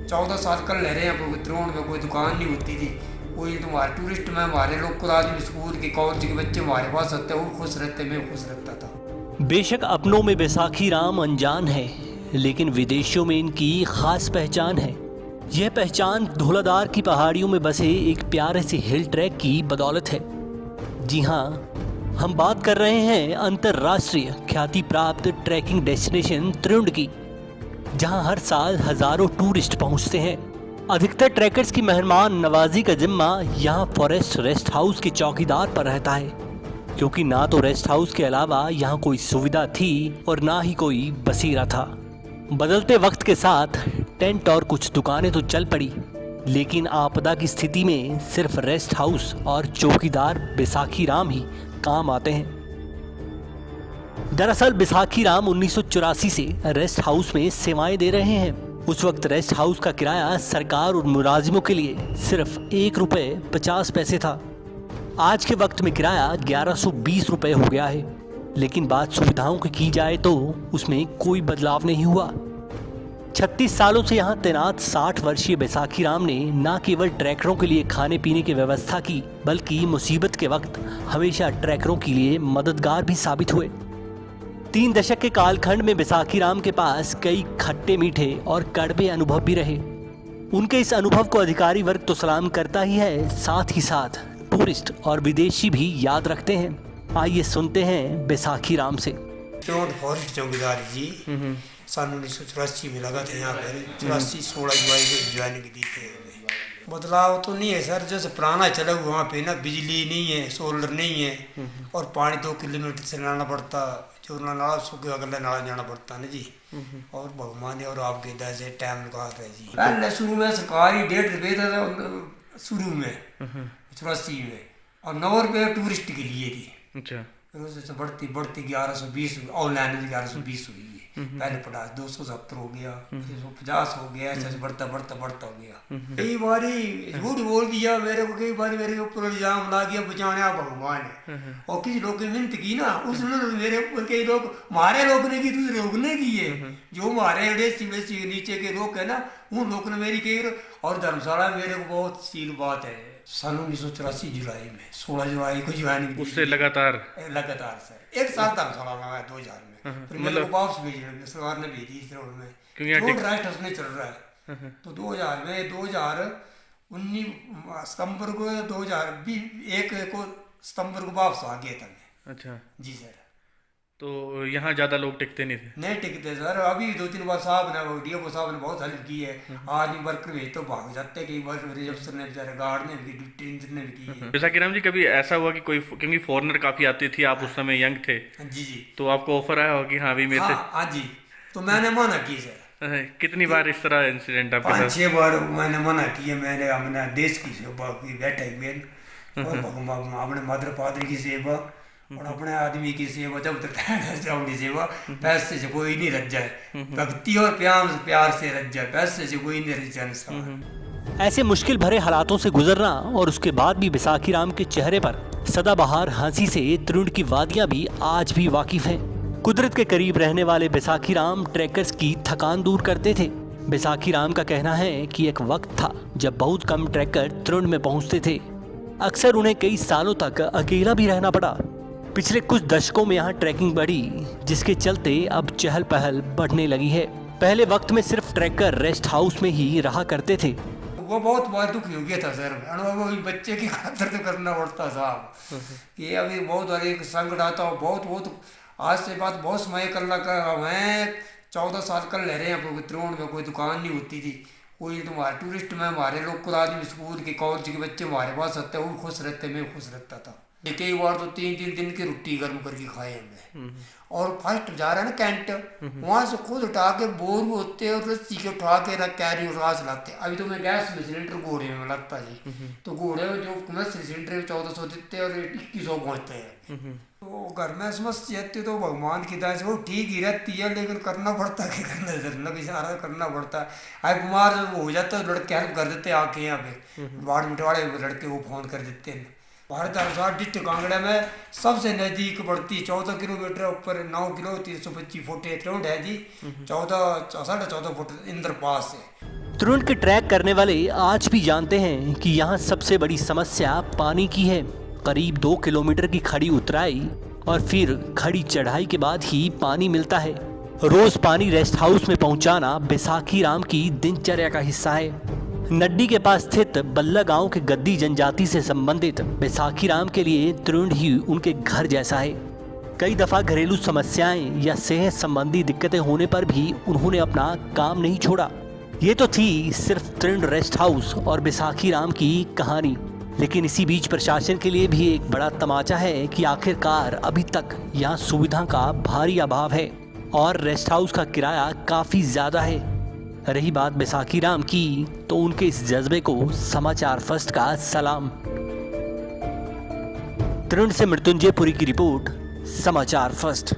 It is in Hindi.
14 साल कर ले रहे हैं, कोई त्रिवेण में कोई दुकान नहीं होती थी, कोई तुम्हारे टूरिस्ट में हमारे लोकल आदमी स्कूल के कॉलेज के बच्चे हमारे पास आते, वो खुश रहते, मैं खुश रहता था। बेशक अपनों में बैसाखी राम अनजान है, लेकिन विदेशों में इनकी खास पहचान है। यह पहचान धौलाधार की पहाड़ियों में बसे एक प्यारे से हिल ट्रैक की बदौलत है। जी हाँ, हम बात कर रहे हैं अंतर्राष्ट्रीय ख्याति प्राप्त ट्रैकिंग डेस्टिनेशन त्रिवेण की, जहां हर साल हजारों टूरिस्ट पहुंचते हैं। अधिकतर ट्रैकर्स की मेहमान नवाजी का जिम्मा यहां फॉरेस्ट रेस्ट हाउस के चौकीदार पर रहता है, क्योंकि ना तो रेस्ट हाउस के अलावा यहां कोई सुविधा थी और ना ही कोई बसेरा था। बदलते वक्त के साथ टेंट और कुछ दुकानें तो चल पड़ी, लेकिन आपदा की स्थिति में सिर्फ रेस्ट हाउस और चौकीदार बैसाखी राम ही काम आते हैं। दरअसल बैसाखी राम 1984 से रेस्ट हाउस में सेवाएं दे रहे हैं। उस वक्त रेस्ट हाउस का किराया सरकार और मुलाजिमों के लिए सिर्फ ₹1.50 था। आज के वक्त में किराया 1120 रुपये हो गया है, लेकिन बात सुविधाओं की की जाए तो उसमें कोई बदलाव नहीं हुआ। 36 सालों से यहाँ तैनात 60 वर्षीय बैसाखी राम ने न केवल ट्रैकरों के लिए खाने पीने की व्यवस्था की, बल्कि मुसीबत के वक्त हमेशा ट्रैकरों के लिए मददगार भी साबित हुए। 3 दशक के कालखंड में बैसाखी राम के पास कई खट्टे मीठे और कड़वे अनुभव भी रहे। उनके इस अनुभव को अधिकारी वर्ग तो सलाम करता ही है, साथ ही साथ टूरिस्ट और विदेशी भी याद रखते हैं। आइए सुनते हैं बैसाखी राम से। फॉरेस्ट चौकीदार जी सन 1984 में लगा था यहाँ पर, 16 जुलाई को ज्वाइनिंग दी थी। बदलाव तो नहीं है सर, जैसे पुराना चला हुआ, वहाँ पे ना बिजली नहीं है, सोलर नहीं है, और पानी 2 किलोमीटर से लाना पड़ता, जो नाला सूखे अगले नाला जाना पड़ता ना जी। और भगवान और आपके इधर से टाइम लगा रहे जी। पहले शुरू में सरकारी 1.5 रुपये था शुरू में 84 में, और 9 रुपये टूरिस्ट के लिए थी। अच्छा, फिर उससे बढ़ती 1120 ऑनलाइन 1120 हुई है। पहले पड़ा 270 हो गया, 150 हो गया, ऐसे बढ़ता हो गया। कई बारी झूठ बोल दिया मेरे को, कई बार मेरे ऊपर इल्जाम ला दिया बचाने आप भगवान है, और किसी लोग की मिन्नत की ना, उसने मेरे ऊपर कई लोग मारे लोग ने की, दूसरे लोग ने की है, जो मारे नीचे के लोग है ना, उन लोग ने मेरी कही। और धर्मशाला मेरे को बहुत सील बात है, सन 1984 जुलाई में 16 जुलाई को ज्वाइन, उससे लगातार सर 1 साल धर्मशाला लगा 2000 में, फिर मेरे को वापस भेज सरकार ने भेजी इस रोड में, रोड राष्ट्र में चल रहा है। तो 2000 में 2019 सितंबर को 2021 को सितंबर को वापस आ गया था। अच्छा जी सर। तो यहाँ ज़्यादा लोग टिकते नहीं टिकते सर। अभी 2-3 बार साहब ने डीएफओ साहब ने बहुत हेल्प की है, आदमी वर्कर भेज तो भाग जाते, कई बार अफसर ने बेचारे गार्ड ने भी ड्यूटी इंजन ने भी की है। बैसाखी राम जी, कभी ऐसा हुआ कि कोई, क्योंकि फॉरेनर काफ़ी आती थी, आप उस समय यंग थे जी, तो आपको ऑफर आया हो कि हाँ अभी मेरे से? हाँ जी, तो मैंने मना की सर। कितनी बार इस तरह इंसिडेंट आपके साथ? 5-6 बार मैंने मना किया। मैंने अपने देश की सेवा की, बैठक और अपने मातृ पात्र की सेवा और अपने आदमी की सेवा, जब तक अपनी सेवा पैसे से कोई नहीं रच जाए, भक्ति और प्यार से रच जाए, पैसे से कोई नहीं रच जाए। ऐसे मुश्किल भरे हालातों से गुजरना और उसके बाद भी बैसाखी राम के चेहरे पर सदाबहार हंसी से त्रिवेण की वादियां भी आज भी वाकिफ हैं। कुदरत के करीब रहने वाले बैसाखी राम ट्रैकर्स की थकान दूर करते थे। बैसाखी राम का कहना है कि एक वक्त था जब बहुत कम ट्रैकर त्रिवेण में पहुंचते थे। अक्सर उन्हें कई सालों तक अकेला भी रहना पड़ा। पिछले कुछ दशकों में यहाँ ट्रैकिंग बढ़ी, जिसके चलते अब चहल पहल बढ़ने लगी है। पहले वक्त में सिर्फ ट्रैकर रेस्ट हाउस में ही रहा करते थे। वो बहुत बार दुखी हो गया था सर, वो बच्चे की खातिर तो करना पड़ता साहब कि अभी बहुत बड़ी संकट आता हो। बहुत आज से बात बहुत समय कर लगा, मैं 14 साल कर ले रहे हैं, त्रिवेण में कोई दुकान नहीं होती थी, कोई तुम्हारे टूरिस्ट में हमारे लोकल आदमी स्कूल के कॉलेज के बच्चे हमारे पास आते, वो खुश रहते, मैं खुश रहता था। कई बार तो 3-3 दिन की रोटी गर्म करके खाए हमने। और फर्स्ट जा रहा है ना कैंट, वहाँ से खुद उठा के बोर होते और रस्सी के उठा के कैरी उठा से लाते। अभी तो मैं गैस में सिलेंडर घोड़े में लगता जी, तो घोड़े में जो सिलेंडर 1400 देते और 2100 पहुँचते हैं। तो घर में समस्या आती तो भगवान की दया से वो ठीक ही रहती है, लेकिन करना पड़ता है, करना इशारा करना पड़ता है। अब बीमार हो जाता है लड़के हेल्प कर देते आके, यहाँ पे बाढ़ मिटवाड़े लड़के वो फोन कर देते हैं। भारत अनुसार डिस्ट्रिक्ट कांगड़ा में सबसे नज़दीक पड़ती 14 किलोमीटर ऊपर 9 किलो 325 फुट त्रिवेण है जी, 14 साढ़े 14 फुट इंद्रपास है। त्रिउंड के ट्रैक करने वाले आज भी जानते हैं कि यहाँ सबसे बड़ी समस्या पानी की है। करीब 2 किलोमीटर की खड़ी उतराई और फिर खड़ी चढ़ाई के बाद ही पानी मिलता है। रोज पानी रेस्ट हाउस में पहुंचाना बैसाखी राम की दिनचर्या का हिस्सा है। नड्डी के पास स्थित बल्ला गांव के गद्दी जनजाति से संबंधित बैसाखी राम के लिए त्रिउंड ही उनके घर जैसा है। कई दफा घरेलू समस्याएं या सेहत संबंधी दिक्कतें होने पर भी उन्होंने अपना काम नहीं छोड़ा। ये तो थी सिर्फ त्रिउंड रेस्ट हाउस और बैसाखी राम की कहानी, लेकिन इसी बीच प्रशासन के लिए भी एक बड़ा तमाचा है कि आखिरकार अभी तक यहाँ सुविधा का भारी अभाव है और रेस्ट हाउस का किराया काफी ज्यादा है। रही बात बैसाखी राम की, तो उनके इस जज्बे को समाचार फर्स्ट का सलाम। त्रिउंड से मृत्युंजय पुरी की रिपोर्ट, समाचार फर्स्ट।